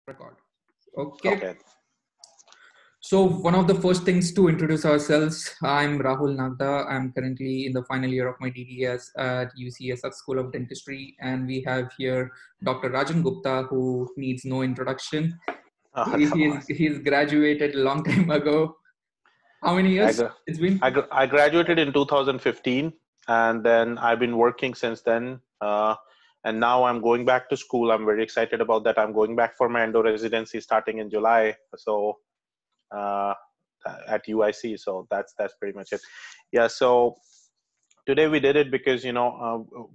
Record. Okay. Okay. So one of the first things to introduce ourselves, I'm Rahul Nagda. I'm currently in the final year of my DDS at UCSF School of Dentistry. And we have here Dr. Rajan Gupta, who needs no introduction. He's graduated a long time ago. How many years it's been? I graduated in 2015, and then I've been working since then. And now I'm going back to school. I'm very excited about that. I'm going back for my endo residency starting in July. So uh, at UIC. So that's pretty much it. Yeah. So today we did it because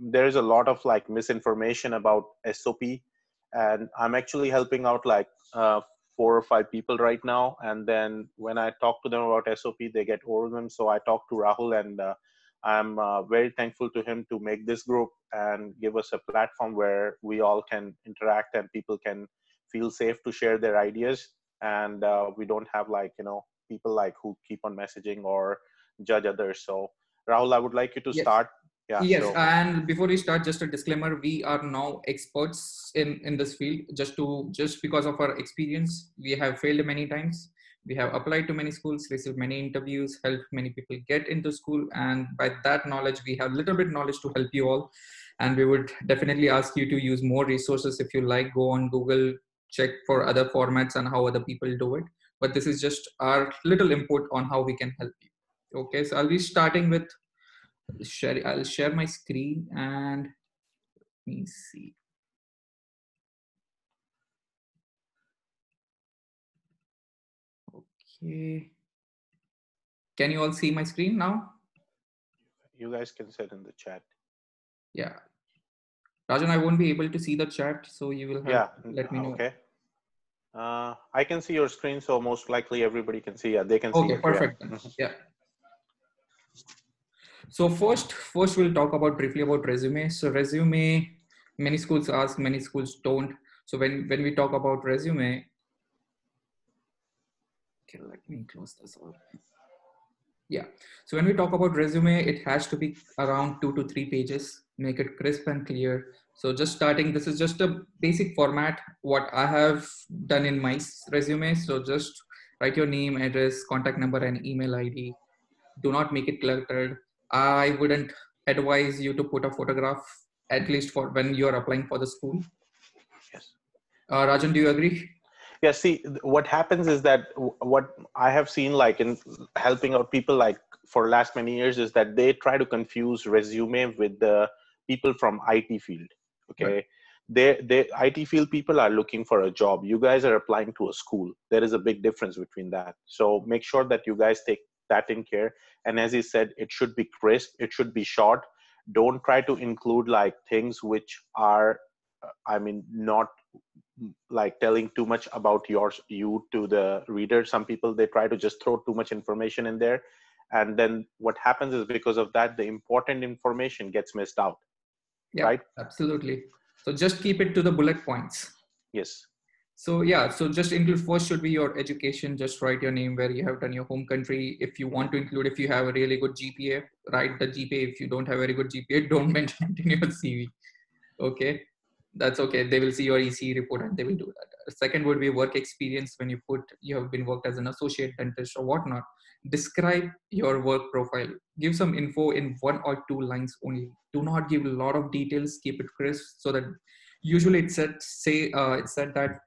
there's a lot of like misinformation about SOP, and I'm actually helping out like 4 or 5 people right now. And then when I talk to them about SOP, they get overwhelmed. So I talked to Rahul, and I'm very thankful to him to make this group and give us a platform where we all can interact and people can feel safe to share their ideas. And we don't have like people like who keep on messaging or judge others. So Rahul, I would like you to start. Yeah. Yes, and before we start, just a disclaimer: we are now experts in this field. Just because of our experience, we have failed many times. We have applied to many schools, received many interviews, helped many people get into school, and by that knowledge, we have little bit knowledge to help you all. And we would definitely ask you to use more resources if you like. Go on Google, check for other formats and how other people do it. But this is just our little input on how we can help you. Okay, so I'll be starting with I'll share my screen and let me see. Okay. Can you all see my screen now? You guys can sit in the chat. Yeah. Rajan, I won't be able to see the chat, so you will have to let me know. Okay. I can see your screen, so most likely everybody can see. Yeah, they can see. Okay, perfect. Yeah. So first we'll talk briefly about resume. So resume, many schools ask, many schools don't. So when we talk about resume, okay, let me close this all. Yeah. So when we talk about resume, it has to be around 2 to 3 pages, make it crisp and clear. So just starting, this is just a basic format, what I have done in my resume. So just write your name, address, contact number, and email ID. Do not make it cluttered. I wouldn't advise you to put a photograph, at least for when you're applying for the school. Yes. Rajan, do you agree? Yeah, see, what happens is that what I have seen like in helping out people like for last many years is that they try to confuse resume with the people from IT field. Okay. Right. They IT field people are looking for a job. You guys are applying to a school. There is a big difference between that. So make sure that you guys take that in care. And as he said, it should be crisp. It should be short. Don't try to include like things which are, not like telling too much about you to the reader. Some people, they try to just throw too much information in there, and then what happens is because of that the important information gets missed out. Yeah, right? Absolutely. So just keep it to the bullet points. Yes. So yeah, so just include first should be your education. Just write your name, where you have done your home country. If you want to include, if you have a really good GPA, write the GPA. If you don't have a very good GPA, don't mention it in your CV. Okay, that's okay. They will see your EC report and they will do that. Second would be work experience. When you have been worked as an associate dentist or whatnot, describe your work profile. Give some info in 1 or 2 lines only. Do not give a lot of details. Keep it crisp so that usually it's said that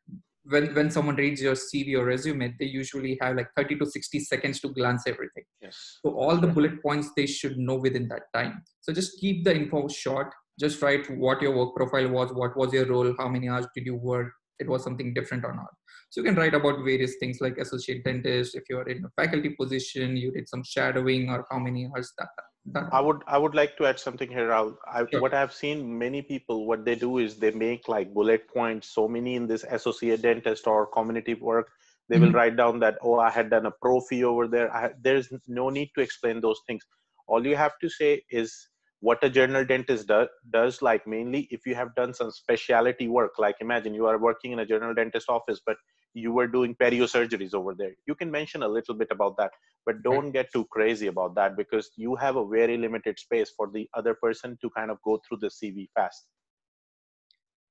when someone reads your CV or resume, they usually have like 30 to 60 seconds to glance everything. Yes. So all the bullet points they should know within that time. So just keep the info short. Just write what your work profile was, what was your role, how many hours did you work, it was something different or not. So you can write about various things like associate dentist, if you're in a faculty position, you did some shadowing, or how many hours that. I would like to add something here. Sure. What I've seen many people, what they do is they make like bullet points. So many in this associate dentist or community work, they will write down that, oh, I had done a prophy over there. There's no need to explain those things. All you have to say is what a general dentist does, like mainly if you have done some specialty work, like imagine you are working in a general dentist office, but you were doing perio surgeries over there. You can mention a little bit about that, but don't get too crazy about that, because you have a very limited space for the other person to kind of go through the CV fast.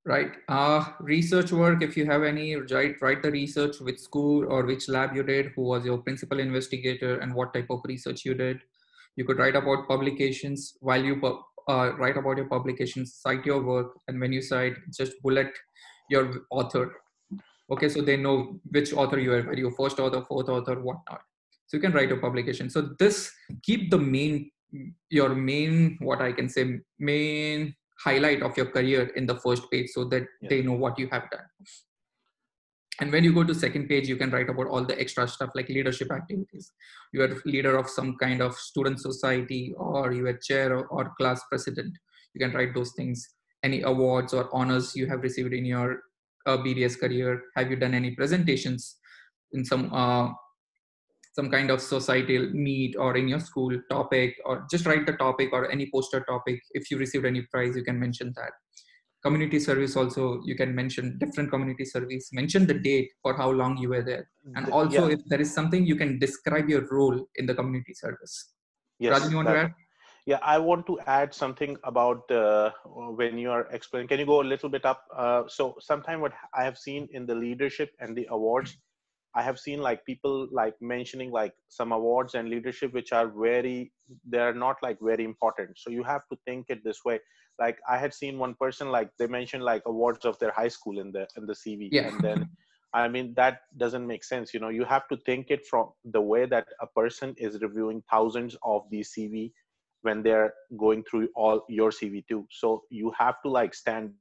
Right. Research work, if you have any, write the research, which school or which lab you did, who was your principal investigator, and what type of research you did. You could write about publications. While you write about your publications, cite your work, and when you cite, just bullet your author. Okay, so they know which author you are, whether your first author, fourth author, whatnot. So you can write a publication. So this keep the your main, what I can say, main highlight of your career in the first page, so that Yes. they know what you have done. And when you go to second page, you can write about all the extra stuff like leadership activities. You are leader of some kind of student society, or you are chair or class president. You can write those things. Any awards or honors you have received in your BDS career. Have you done any presentations in some kind of societal meet or in your school topic, or just write the topic or any poster topic. If you received any prize, you can mention that. Community service also, you can mention different community service, mention the date for how long you were there, and also Yeah. if there is something, you can describe your role in the community service. Rajan, Yes. you want to That. add? Yeah, I want to add something about when you are explaining. Can you go a little bit up? So, sometime what I have seen in the leadership and the awards, I have seen like people like mentioning like some awards and leadership which are they're not like very important. So you have to think it this way. Like I had seen one person like they mentioned like awards of their high school in the CV, Yeah. and then I mean that doesn't make sense. You know, you have to think it from the way that a person is reviewing thousands of these CV when they're going through all your CV too. So you have to like stand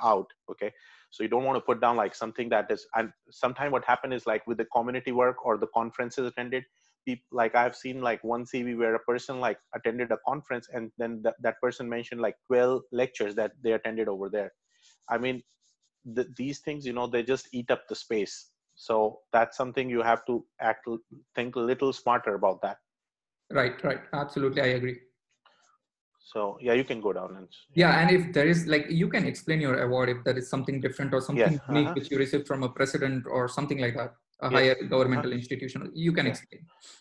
out. Okay, so you don't want to put down like something that is, and sometimes what happened is like with the community work or the conferences attended, people like I've seen like one CV where a person like attended a conference and then that person mentioned like 12 lectures that they attended over there. I mean, these things, you know, they just eat up the space. So that's something you have to think a little smarter about that. Right, absolutely, I agree. So yeah, you can go down and Yeah, and if there is like, you can explain your award if there is something different or yes, something unique which you received from a president or something like that, a yes, higher governmental institution, you can yeah,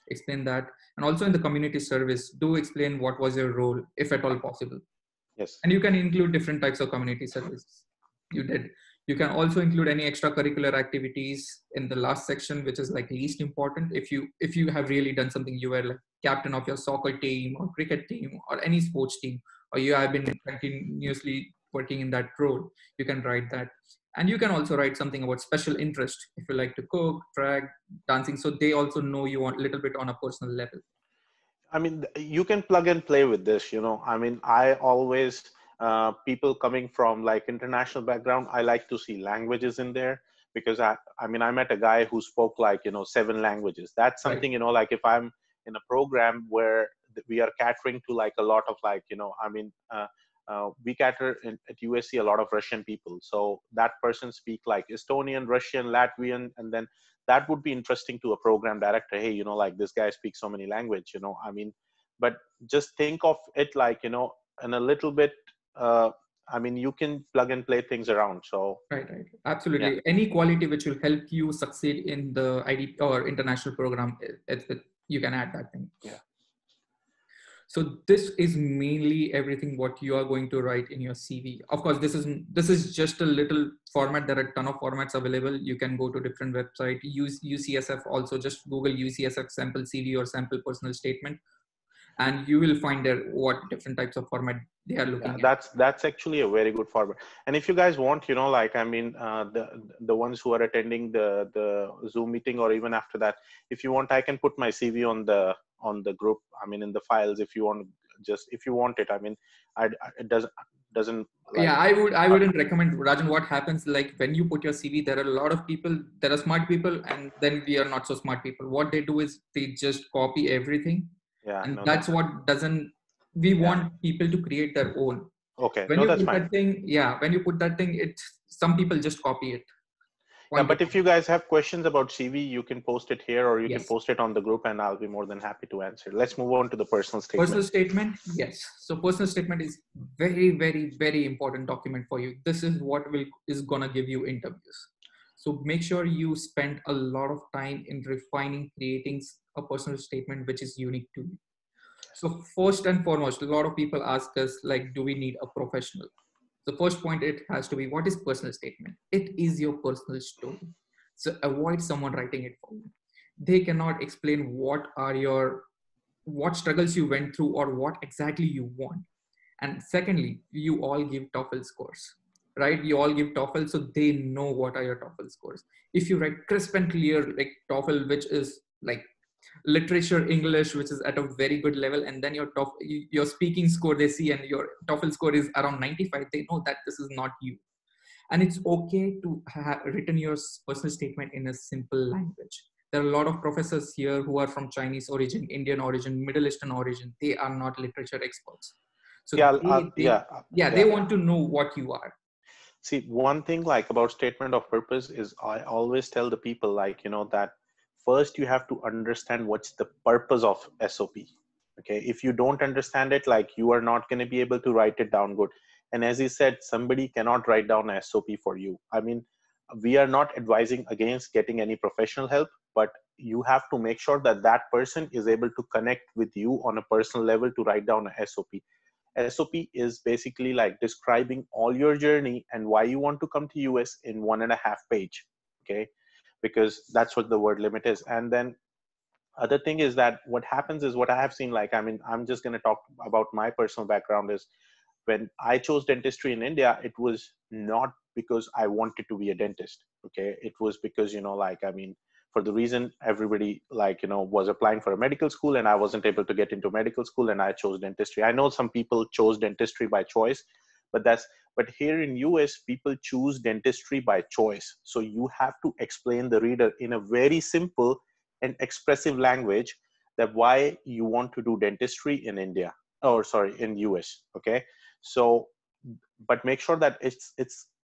explain that. And also in the community service, do explain what was your role, if at all possible. yes. And you can include different types of community services you did. You can also include any extracurricular activities in the last section, which is like least important. If you have really done something, you were like captain of your soccer team or cricket team or any sports team, or you have been continuously working in that role, you can write that. And you can also write something about special interest, if you like to cook, drag, dancing, so they also know you a little bit on a personal level. I mean, you can plug and play with this, you know. I mean, I always, people coming from like international background, I like to see languages in there because I mean, I met a guy who spoke like, you know, 7 languages. That's Right. something, you know, like if I'm in a program where we are catering to like a lot of like, you know, I mean, we cater at USC a lot of Russian people. So that person speak like Estonian, Russian, Latvian, and then that would be interesting to a program director. Hey, you know, like this guy speaks so many language, you know, I mean, but just think of it like, you know, in a little bit, uh, I mean, you can plug and play things around. So Right. yeah, Absolutely. Any quality which will help you succeed in the ID or international program, you can add that thing. yeah. So this is mainly everything what you are going to write in your CV. Of course, this is just a little format. There are a ton of formats available. You can go to different website. Use UCSF also. Just Google UCSF sample CV or sample personal statement, and you will find there what different types of format they are Yeah, looking at. that's actually a very good format. And if you guys want, you know, like I mean, the ones who are attending the Zoom meeting or even after that, if you want, I can put my CV on the group. I mean, in the files, if you want, just if you want it. I mean, it doesn't like. Yeah, I wouldn't recommend, Rajan. What happens like when you put your CV, there are a lot of people, there are smart people, and then we are not so smart people. What they do is they just copy everything, Yeah, and no, that's that's what doesn't, we yeah. want people to create their own. Okay, When no, you that's put fine. that thing, yeah, when you put that thing, it's some people just copy it. Yeah, Point to but if point. you guys have questions about CV, you can post it here or you can Yes. post it on the group and I'll be more than happy to answer. Let's move on to the personal Personal statement. statement, yes. So personal statement is very important document for you. This is what will is gonna give you interviews. So make sure you spend a lot of time in refining, creating a personal statement which is unique to you. So first and foremost, a lot of people ask us like, do we need a professional? So first point, it has to be, what is personal statement? It is your personal story. So avoid someone writing it for you. They cannot explain what struggles you went through or what exactly you want. And secondly, you all give TOEFL scores, right? You all give TOEFL, so they know what are your TOEFL scores. If you write crisp and clear like TOEFL, which is like literature English, which is at a very good level, and then your speaking score they see, and your TOEFL score is around 95, they know that this is not you. And it's okay to have written your personal statement in a simple language. There are a lot of professors here who are from Chinese origin, Indian origin, Middle Eastern origin. They are not literature experts. So Yeah, they want to know what you are. See, one thing like about statement of purpose is I always tell the people like, that first you have to understand what's the purpose of SOP. Okay. If you don't understand it, like you are not going to be able to write it down good. And as he said, somebody cannot write down a SOP for you. I mean, we are not advising against getting any professional help, but you have to make sure that that person is able to connect with you on a personal level to write down a SOP. SOP is basically like describing all your journey and why you want to come to US in 1.5 page. Okay. Because that's what the word limit is. And then other thing is that what happens is what I have seen, like, I mean, I'm just going to talk about my personal background is when I chose dentistry in India, it was not because I wanted to be a dentist. Okay. It was because, like, I mean, for the reason everybody like, was applying for a medical school and I wasn't able to get into medical school and I chose dentistry. I know some people chose dentistry by choice, but here in US, people choose dentistry by choice. So you have to explain the reader in a very simple and expressive language that why you want to do dentistry in India, or sorry, in US. Okay. So, but make sure that it's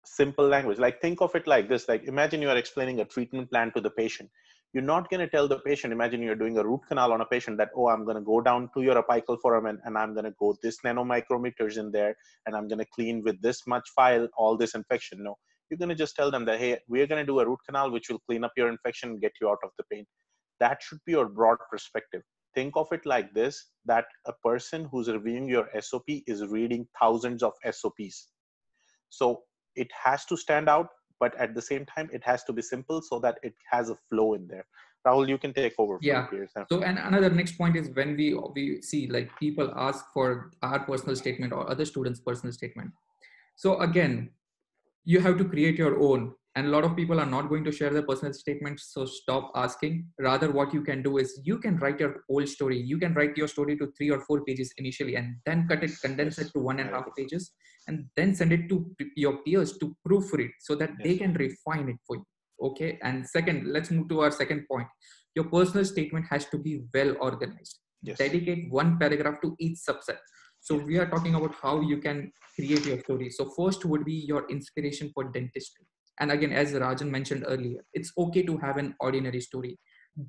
simple language. Like think of it like this, like imagine you are explaining a treatment plan to the patient. You're not going to tell the patient, imagine you're doing a root canal on a patient that, oh, I'm going to go down to your apical foramen and I'm going to go this nanomicrometers in there and I'm going to clean with this much file all this infection. No, you're going to just tell them that, hey, we're going to do a root canal which will clean up your infection and get you out of the pain. That should be your broad perspective. Think of it like this, that a person who's reviewing your SOP is reading thousands of SOPs. So it has to stand out, but at the same time, it has to be simple so that it has a flow in there. Rahul, you can take over from here. So, and another next point is when we see like people ask for our personal statement or other students' personal statement. So again, you have to create your own. And a lot of people are not going to share their personal statements. So stop asking. Rather, what you can do is you can write your whole story. You can write your story to 3 or 4 pages initially, and then condense it to 1.5 pages, and then send it to your peers to proofread so that they can refine it for you. Okay. And second, let's move to our second point. Your personal statement has to be well organized. Dedicate one paragraph to each subset. So we are talking about how you can create your story. So first would be your inspiration for dentistry. And again, as Rajan mentioned earlier, it's okay to have an ordinary story.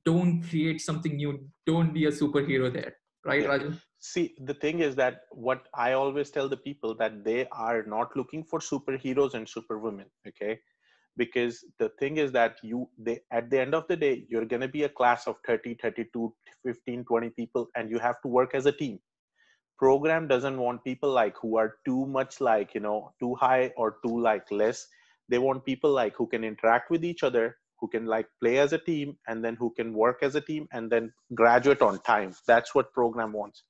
Don't create something new. Don't be a superhero there. Right, Rajan? See, the thing is that what I always tell the people that they are not looking for superheroes and superwomen. Okay. Because the thing is that at the end of the day, you're going to be a class of 30, 32, 15, 20 people, and you have to work as a team. Program doesn't want people like who are too much like, too high or too like less. They want people like who can interact with each other, who can like play as a team, and then who can work as a team and then graduate on time. That's what program wants.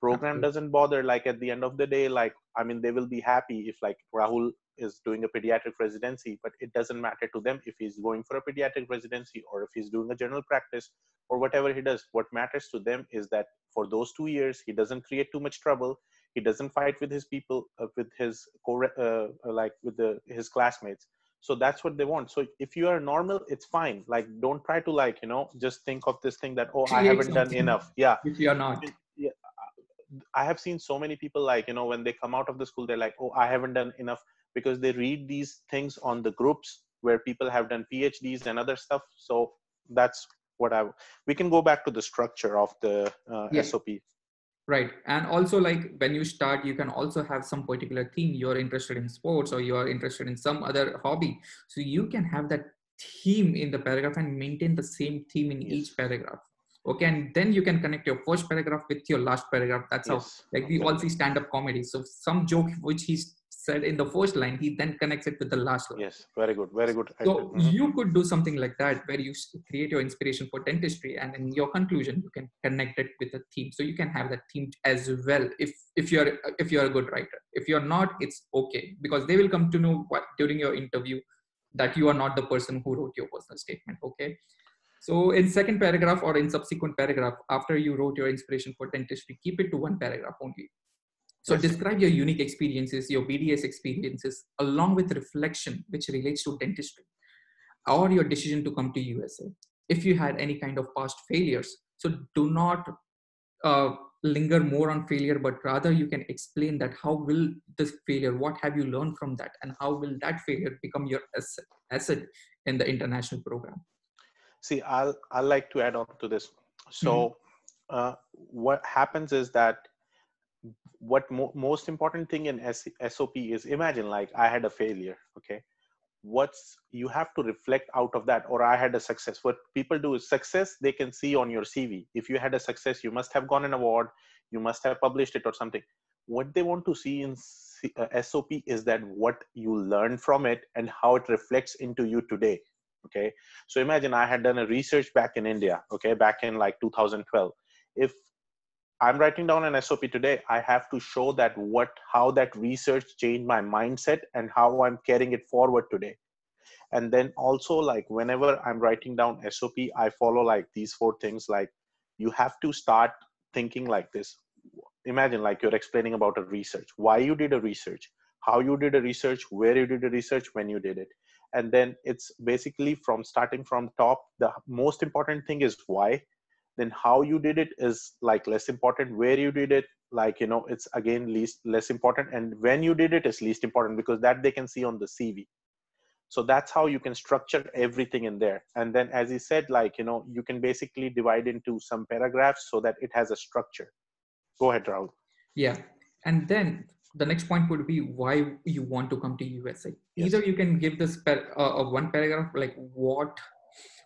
Program doesn't bother, like at the end of the day, like, I mean, they will be happy if like Rahul is doing a pediatric residency, but it doesn't matter to them if he's going for a pediatric residency or if he's doing a general practice or whatever he does. What matters to them is that for those 2 years, he doesn't create too much trouble. He doesn't fight with his people, with his his classmates. So that's what they want. So if you are normal, it's fine. Like, don't try to like, just think of this thing that, oh, I haven't done enough. Yeah. If you're not. Yeah. I have seen so many people like, when they come out of the school, they're like, oh, I haven't done enough, because they read these things on the groups where people have done PhDs and other stuff. So that's what we can go back to the structure of the SOP. Right. And also like when you start, you can also have some particular theme. You're interested in sports or you're interested in some other hobby. So you can have that theme in the paragraph and maintain the same theme in each paragraph. Okay. And then you can connect your first paragraph with your last paragraph. That's how, like we all see stand-up comedy. So some joke which he said in the first line, he then connects it with the last line. Yes, very good, very good. So you could do something like that where you create your inspiration for dentistry, and in your conclusion you can connect it with a theme. So you can have that theme as well if you're a good writer. If you're not, it's okay, because they will come to know during your interview that you are not the person who wrote your personal statement. Okay. So in second paragraph or in subsequent paragraph, after you wrote your inspiration for dentistry, keep it to one paragraph only. So Yes. describe your unique experiences, your BDS experiences, along with reflection which relates to dentistry, or your decision to come to USA. If you had any kind of past failures, so do not linger more on failure, but rather you can explain that how will this failure, what have you learned from that, and how will that failure become your asset in the international program. See, I'll like to add on to this. So Mm-hmm. what happens is that what most important thing in SOP is, imagine like I had a failure. Okay. What's you have to reflect out of that, or I had a success. What people do is success they can see on your CV. If you had a success, you must have gotten an award, you must have published it or something. What they want to see in SOP is that what you learned from it and how it reflects into you today. Okay, so imagine I had done a research back in India, okay, back in like 2012. If I'm writing down an SOP today, I have to show that how that research changed my mindset and how I'm carrying it forward today. And then also, like, whenever I'm writing down SOP, I follow like these 4 things. Like, you have to start thinking like this. Imagine like you're explaining about a research, why you did a research, how you did a research, where you did a research, when you did it. And then it's basically from starting from top. The most important thing is why. Then how you did it is like less important. Where you did it, like, it's again less important. And when you did it is least important, because that they can see on the CV. So that's how you can structure everything in there. And then, as he said, like, you can basically divide into some paragraphs so that it has a structure. Go ahead, Rahul. Yeah. And then the next point would be why you want to come to USA. Yes. Either you can give this one paragraph, like what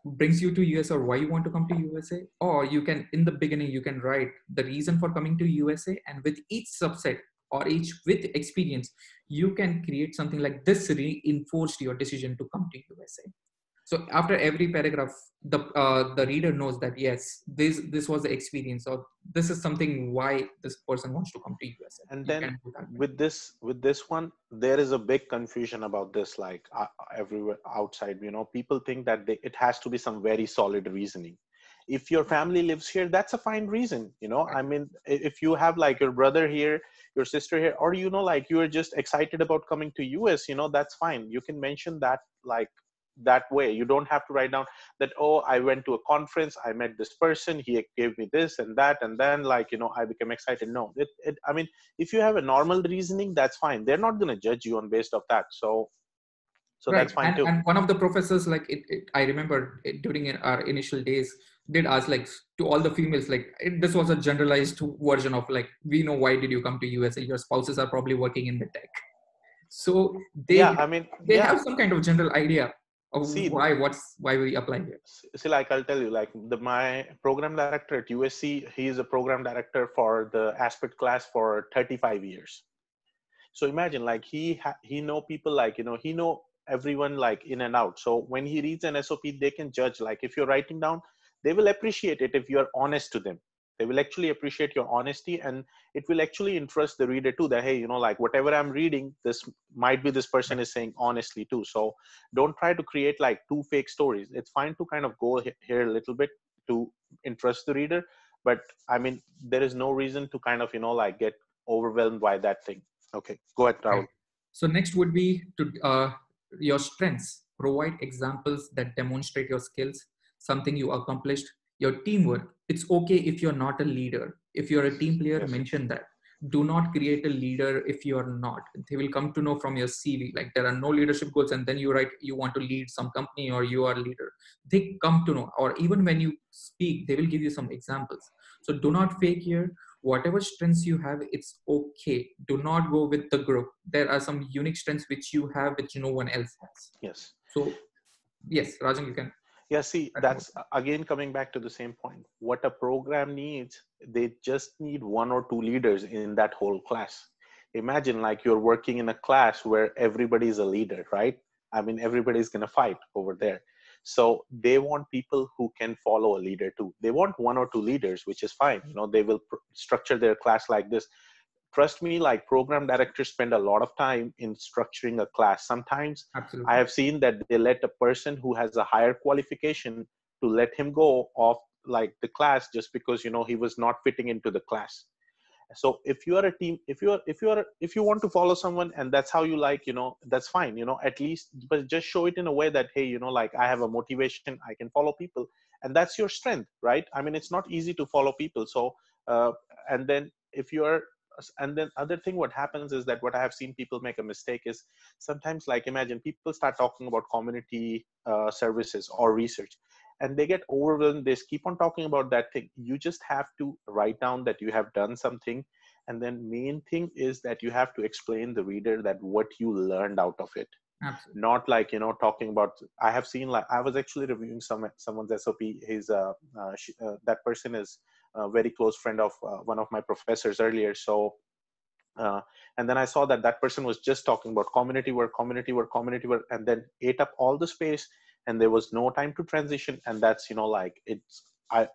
brings you to US or why you want to come to USA, or you can, in the beginning, you can write the reason for coming to USA, and with each subset or each with experience, you can create something like this reinforced your decision to come to USA. So after every paragraph, the reader knows that yes, this was the experience, or this is something why this person wants to come to USA. And You then can do that. with this one, there is a big confusion about this. Like everywhere outside, people think that it has to be some very solid reasoning. If your family lives here, that's a fine reason. Right. I mean, if you have like your brother here, your sister here, or like you are just excited about coming to US, that's fine. You can mention that like that way. You don't have to write down that, oh, I went to a conference, I met this person, he gave me this and that, and then like I became excited. No, I mean, if you have a normal reasoning, that's fine. They're not going to judge you on based of that. So Right. that's fine too. And one of the professors, like I remember during our initial days, did ask like to all the females, like this was a generalized version of like, we know why did you come to USA? Your spouses are probably working in the tech. So Yeah, I mean, they yeah. have some kind of general idea of See, why we apply here. See, like I'll tell you, like my program director at USC, he is a program director for the Aspect class for 35 years. So imagine like he know people, like he know everyone like in and out. So when he reads an SOP, they can judge. Like if you're writing down, they will appreciate it if you are honest to them. They will actually appreciate your honesty, and it will actually interest the reader too, that hey, like whatever I'm reading, this might be this person is saying honestly too. So don't try to create like 2 fake stories. It's fine to kind of go here a little bit to interest the reader, but I mean, there is no reason to kind of like get overwhelmed by that thing. Okay, go ahead, Rahul. Right. So next would be to your strengths. Provide examples that demonstrate your skills, something you accomplished, your teamwork. It's okay if you're not a leader. If you're a team player, Yes. mention that. Do not create a leader if you are not. They will come to know from your CV. Like there are no leadership goals, and then you write you want to lead some company or you are a leader. They come to know, or even when you speak, they will give you some examples. So do not fake here. Whatever strengths you have, it's okay. Do not go with the group. There are some unique strengths which you have which no one else has. Yes. So yes, Rajan, you can. Yeah, see, that's again coming back to the same point. What a program needs, they just need 1 or 2 leaders in that whole class. imagine like you're working in a class where everybody is a leader, right? I mean, everybody's going to fight over there. So they want people who can follow a leader too. They want one or two leaders, which is fine. You know, they will structure their class like this. Trust me, like program directors spend a lot of time in structuring a class. Sometimes I Absolutely. have seen that they let a person who has a higher qualification to let him go off like the class just because, you know, he was not fitting into the class. So if you are a team, if you want to follow someone and that's how you like, you know, that's fine, you know, at least, but just show it in a way that, hey, you know, like I have a motivation, I can follow people, and that's your strength, right? I mean, it's not easy to follow people. So and then if you're and then other thing what happens is that what I have seen people make a mistake is sometimes, like, imagine people start talking about community services or research, and they get overwhelmed. They keep on talking about that thing. You just have to write down that you have done something, and then main thing is that you have to explain the reader that what you learned out of it. Absolutely. Not like, you know, talking about, I have seen, like, I was actually reviewing someone's SOP. He's that person is a very close friend of one of my professors earlier. So uh, and then I saw that that person was just talking about community work, and then ate up all the space, and there was no time to transition. And that's, you know, like it's, I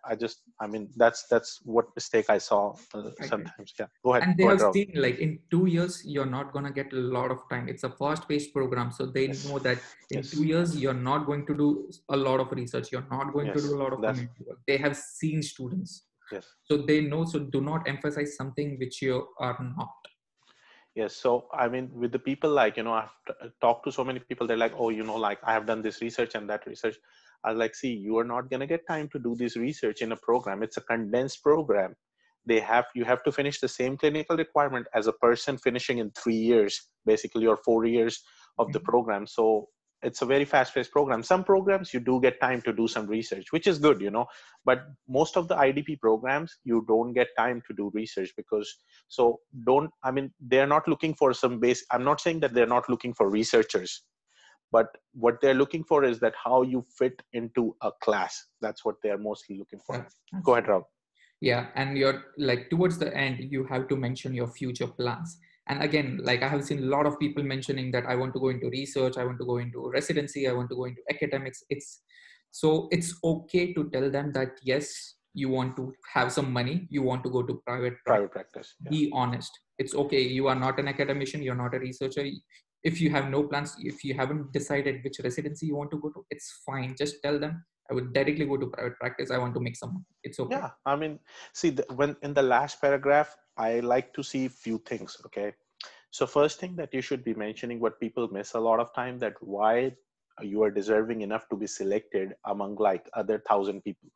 mean, that's what mistake I saw Right. sometimes. Yeah, go ahead, And they have Rob. seen like in 2 years you're not going to get a lot of time. It's a fast paced program, so they Yes, know that in yes, 2 years you're not going to do a lot of research, you're not going to do yes. a lot of That's community work. They have seen students, yes. so they know. So do not emphasize something which you are not. Yes. So, I mean, with the people, like, you know, I've talked to so many people, they're like, oh, you know, like I have done this research and that research. I was like, see, you are not going to get time to do this research in a program. It's a condensed program. You have to finish the same clinical requirement as a person finishing in 3 years, basically, or 4 years of the Mhm. program. So it's a very fast paced program. Some programs you do get time to do some research, which is good, you know, but most of the IDP programs, you don't get time to do research because so don't, I mean, they're not looking for some base. I'm not saying that they're not looking for researchers, but what they're looking for is that how you fit into a class. That's what they're mostly looking for. Go ahead, Absolutely. Rob. Yeah, and you're like towards the end you have to mention your future plans. And again, like I have seen a lot of people mentioning that I want to go into research, I want to go into residency, I want to go into academics. It's okay to tell them that yes, you want to have some money, you want to go to private practice. Private practice. Yeah. Be honest. It's okay, you are not an academician, you're not a researcher. If you have no plans, if you haven't decided which residency you want to go to, it's fine. Just tell them I would directly go to private practice, I want to make some money. It's okay. Yeah. I mean, see, when in the last paragraph, I like to see few things. Okay. So first thing that you should be mentioning, what people miss a lot of time, that why you are deserving enough to be selected among like other 1,000 people.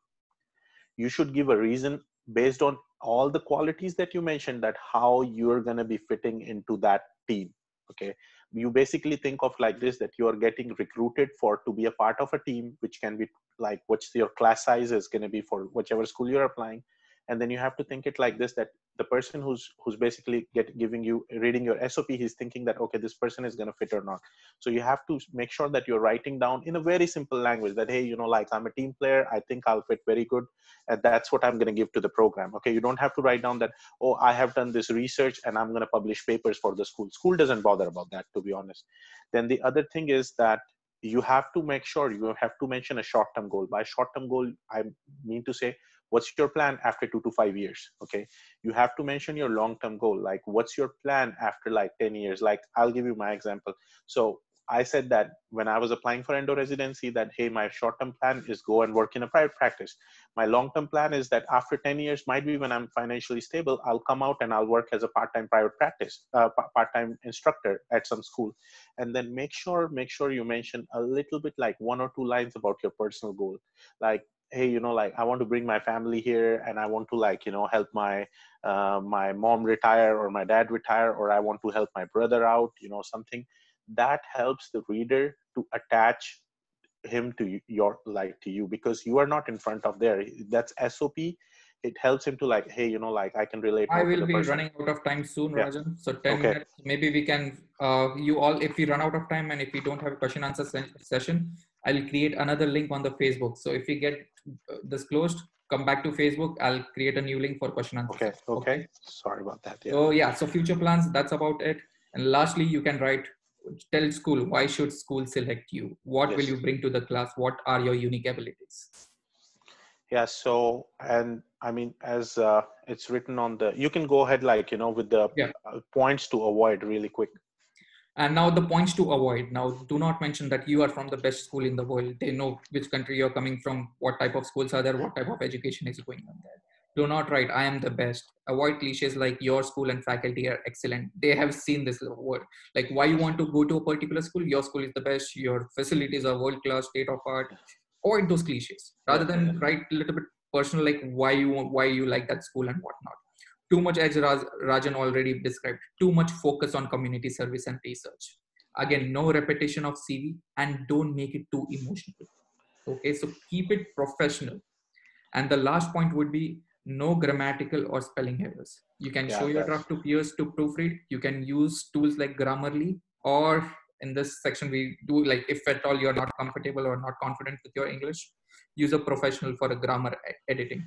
You should give a reason based on all the qualities that you mentioned, that how you're going to be fitting into that team. Okay. You basically think of like this, that you are getting recruited for to be a part of a team, which can be like what's your class size is going to be for whichever school you're applying. And then you have to think it like this, that the person who's basically giving you reading your SOP, he's thinking that okay, this person is going to fit or not. So you have to make sure that you're writing down in a very simple language that, hey, you know, like I'm a team player, I think I'll fit very good, and that's what I'm going to give to the program. Okay, you don't have to write down that, oh, I have done this research and I'm going to publish papers for the school doesn't bother about that, to be honest. Then the other thing is that you have to make sure you have to mention a short-term goal. By short-term goal, I mean to say, what's your plan after 2 to 5 years? Okay, you have to mention your long-term goal, like what's your plan after like 10 years. Like I'll give you my example. So I said that when I was applying for endo residency, that hey, my short-term plan is go and work in a private practice. My long-term plan is that after 10 years, might be when I'm financially stable, I'll come out and I'll work as a part-time private practice, part-time instructor at some school. And then make sure you mention a little bit, like 1 or 2 lines about your personal goal. Like, hey, you know, like I want to bring my family here and I want to, like, you know, help my my mom retire or my dad retire, or I want to help my brother out, you know, something that helps the reader to attach him to your, like, to you, because you are not in front of there. That's SOP. It helps him to, like, hey, you know, like I can relate I more to will the be person. running out of time soon, Yeah. Rajan. So 10 Okay. minutes, maybe we can, you all, if we run out of time and if we don't have a question answer session, I'll create another link on the Facebook. So if we get this closed, come back to Facebook. I'll create a new link for question answer. Okay. Okay. Sorry about that. Yeah. So yeah, so future plans, that's about it. And lastly, you can tell school, why should school select you? What will you bring to the class? What are your unique abilities? Yeah. So, and I mean, as it's written on the, you can go ahead, like, with the points to avoid really quick. And now the points to avoid. Now, do not mention that you are from the best school in the world. They know which country you're coming from, what type of schools are there, what type of education is going on there. Do not write, I am the best. Avoid cliches like your school and faculty are excellent. They have seen this word. Like why you want to go to a particular school, your school is the best, your facilities are world-class, state of art. Avoid those cliches. Rather than write a little bit personal, like why you like that school and whatnot. Too much, as Rajan already described, too much focus on community service and research. Again, no repetition of CV and don't make it too emotional. Okay, so keep it professional. And the last point would be no grammatical or spelling errors. You can show your draft to peers to proofread. You can use tools like Grammarly, or in this section, we do like if at all you're not comfortable or not confident with your English, use a professional for a grammar editing.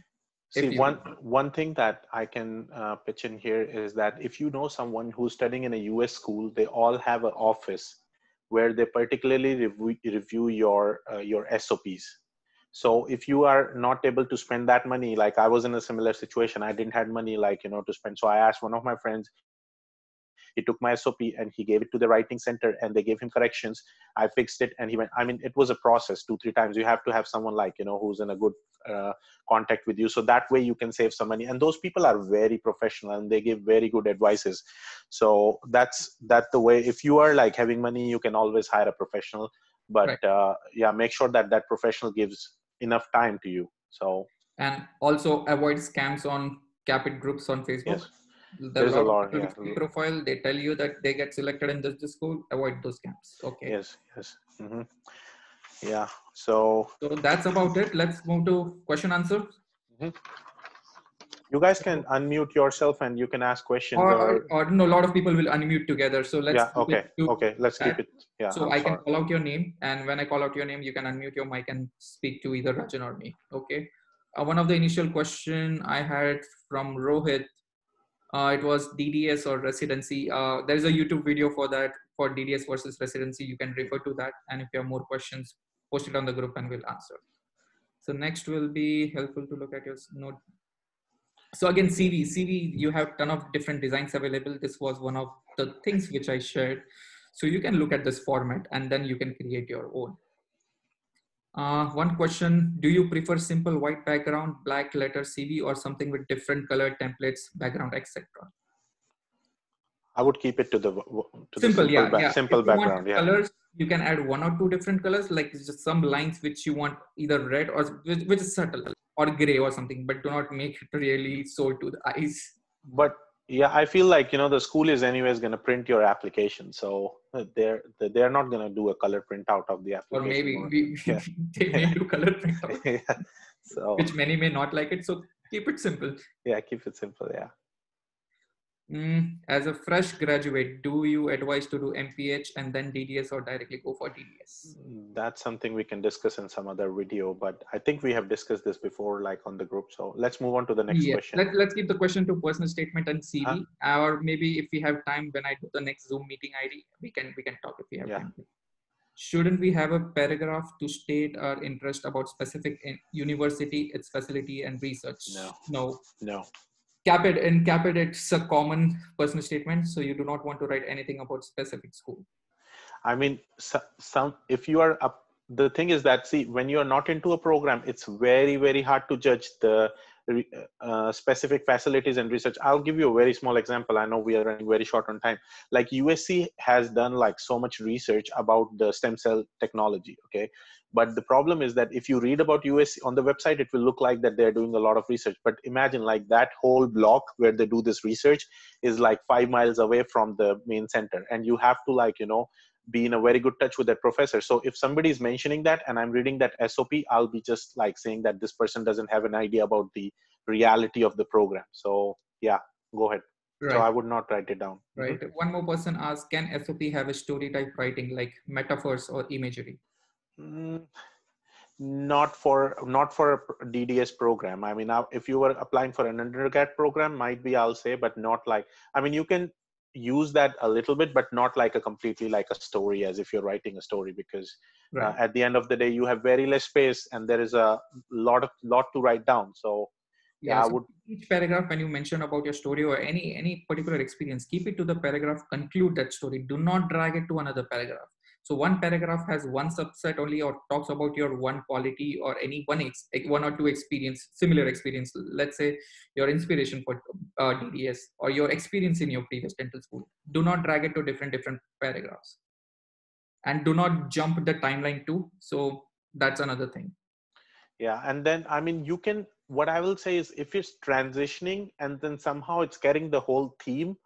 See, one thing that I can pitch in here is that if you know someone who's studying in a US school, they all have an office where they particularly review your SOPs. So if you are not able to spend that money, like I was in a similar situation, I didn't have money to spend. So I asked one of my friends, he took my SOP and he gave it to the writing center and they gave him corrections. I fixed it and he went. I mean, it was a process 2-3 times. You have to have someone who's in a good contact with you. So that way you can save some money. And those people are very professional and they give very good advices. So that's the way. If you are like having money, you can always hire a professional. But make sure that that professional gives enough time to you. So, and also avoid scams on Capit groups on Facebook. Yes. There's a lot. Yeah. Profile, they tell you that they get selected in this school. Avoid those scams. Okay. Yes. Mm-hmm. Yeah. So that's about it. Let's move to question answer. Mm-hmm. You guys can unmute yourself and you can ask questions. Or no, a lot of people will unmute together. So let's. Yeah. Okay. Let's keep it. Yeah. So I can call out your name, and when I call out your name, you can unmute your mic and speak to either Rajan or me. Okay. One of the initial question I had from Rohit. It was DDS or residency. There's a YouTube video for that, for DDS versus residency. You can refer to that. And if you have more questions, post it on the group and we'll answer. So next will be helpful to look at your note. So again, CV, you have a ton of different designs available. This was one of the things which I shared. So you can look at this format and then you can create your own. One question, do you prefer simple white background, black letter CV, or something with different color templates, background, etc.? I would keep it to the simple background. Colors, you can add 1 or 2 different colors, like just some lines which you want either red or which is subtle, or gray or something, but do not make it really so to the eyes. But yeah, I feel like, the school is anyways going to print your application. So they're not going to do a color printout of the application. Or maybe they may do color printout, yeah. So, which many may not like it. So keep it simple. Yeah, keep it simple. Yeah. As a fresh graduate, do you advise to do MPH and then DDS or directly go for DDS? That's something we can discuss in some other video, but I think we have discussed this before, like on the group. So let's move on to the next question. Let's keep the question to personal statement and CV, or maybe if we have time, when I do the next Zoom meeting ID, we can talk if we have time. Shouldn't we have a paragraph to state our interest about specific university, its facility and research? No. Capit, it's a common personal statement, so you do not want to write anything about specific school. I mean, if you are up, the thing is that, see, when you are not into a program, it's very, very hard to judge the specific facilities and research. I'll give you a very small example. I know we are running very short on time. Like USC has done like so much research about the stem cell technology. Okay. But the problem is that if you read about USC on the website, it will look like that they're doing a lot of research. But imagine like that whole block where they do this research is like 5 miles away from the main center. And you have to be in a very good touch with that professor. So if somebody is mentioning that and I'm reading that SOP, I'll be just like saying that this person doesn't have an idea about the reality of the program. So yeah, go ahead. Right. So I would not write it down. Right. Mm-hmm. One more person asked, can SOP have a story type writing like metaphors or imagery? Not for a DDS program. I mean, if you were applying for an undergrad program, might be, I'll say, but not like, I mean, you can use that a little bit, but not like a completely like a story, as if you're writing a story, because Right. at the end of the day, you have very less space and there is a lot to write down. So yeah, I So would. each paragraph, when you mention about your story or any particular experience, keep it to the paragraph, conclude that story. Do not drag it to another paragraph. So one paragraph has one subset only, or talks about your one quality or any one or two experience, similar experience. Let's say your inspiration for DDS or your experience in your previous dental school. Do not drag it to different paragraphs, and do not jump the timeline too. So that's another thing. Yeah, and then I mean, you can. What I will say is, if it's transitioning and then somehow it's getting the whole theme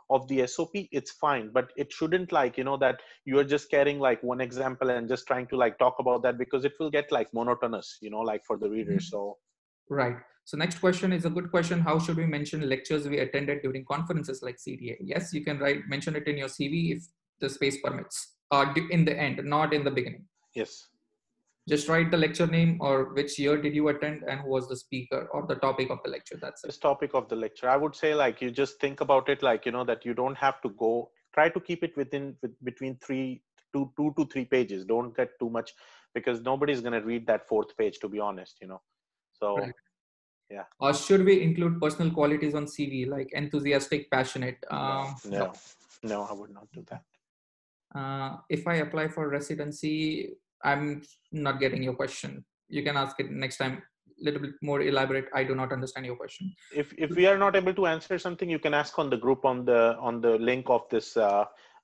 of the SOP, it's fine, but it shouldn't like, that you're just carrying like one example and just trying to like talk about that, because it will get like monotonous, like for the reader. So Right. So next question is a good question. How should we mention lectures we attended during conferences like CTA? Yes, you can mention it in your CV if the space permits, in the end, not in the beginning. yes, Just write the lecture name or which year did you attend and who was the speaker or the topic of the lecture. That's it. this topic of the lecture, I would say, like, you just think about it like, that you don't have to try to keep it between 2 to 3 pages. Don't get too much, because nobody's going to read that 4th page, to be honest. So Right. yeah. Or should we include personal qualities on CV like enthusiastic, passionate? No, I would not do that. If I apply for residency, I'm not getting your question. You can ask it next time. Little bit more elaborate. I do not understand your question. If we are not able to answer something, you can ask on the group on the link of this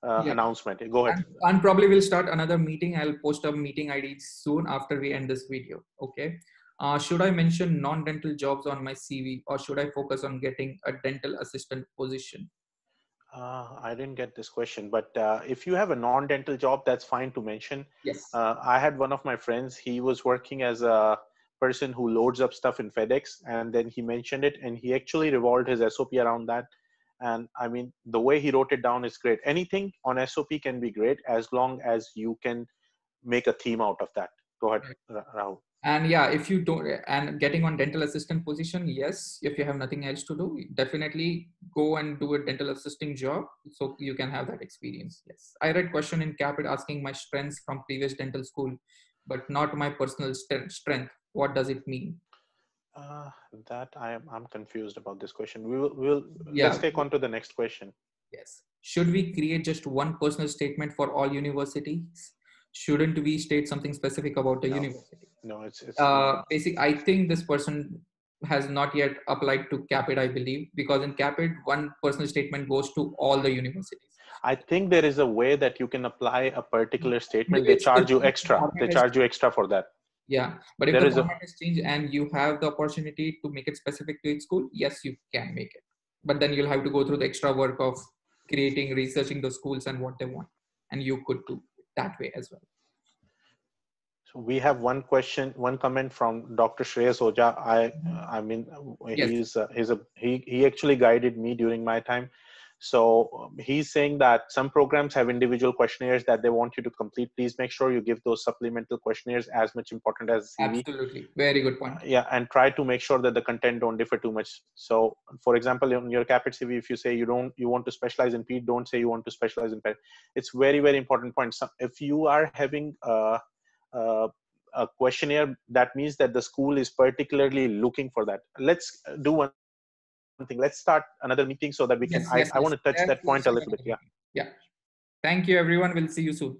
announcement. Go ahead. And probably we'll start another meeting. I'll post a meeting ID soon after we end this video. Okay. Should I mention non-dental jobs on my CV, or should I focus on getting a dental assistant position? I didn't get this question, but if you have a non-dental job, that's fine to mention. Yes. I had one of my friends. He was working as a person who loads up stuff in FedEx, and then he mentioned it, and he actually revolved his SOP around that. And I mean, the way he wrote it down is great. Anything on SOP can be great as long as you can make a theme out of that. Go ahead, Rahul. And yeah, if you don't, and getting on dental assistant position, yes, if you have nothing else to do, definitely go and do a dental assisting job so you can have that experience. Yes. I read question in Capit asking my strengths from previous dental school, but not my personal strength. What does it mean? That I'm confused about this question. We'll Yeah. Let's take on to the next question. Yes. Should we create just one personal statement for all universities? Shouldn't we state something specific about the university? No, it's basic. I think this person has not yet applied to Capit, I believe, because in Capit, one personal statement goes to all the universities. I think there is a way that you can apply a particular statement. They charge you extra. They charge you extra for that. Yeah, but if the format is changed and you have the opportunity to make it specific to each school, yes, you can make it. But then you'll have to go through the extra work of researching the schools and what they want. And you could do it that way as well. So we have one comment from Dr. Shreyas Oja. I mean, yes. He actually guided me during my time. So he's saying that some programs have individual questionnaires that they want you to complete. Please make sure you give those supplemental questionnaires as much important as CV. Absolutely. Very good point. Yeah, and try to make sure that the content don't differ too much. So for example, in your Capit CV, if you say you want to specialize in PED, don't say you want to specialize in PED. It's very, very important point. So if you are having a questionnaire, that means that the school is particularly looking for that. Let's do one thing. Let's start another meeting so that we can. I want to touch that point a little bit. Yeah. Thank you, everyone. We'll see you soon.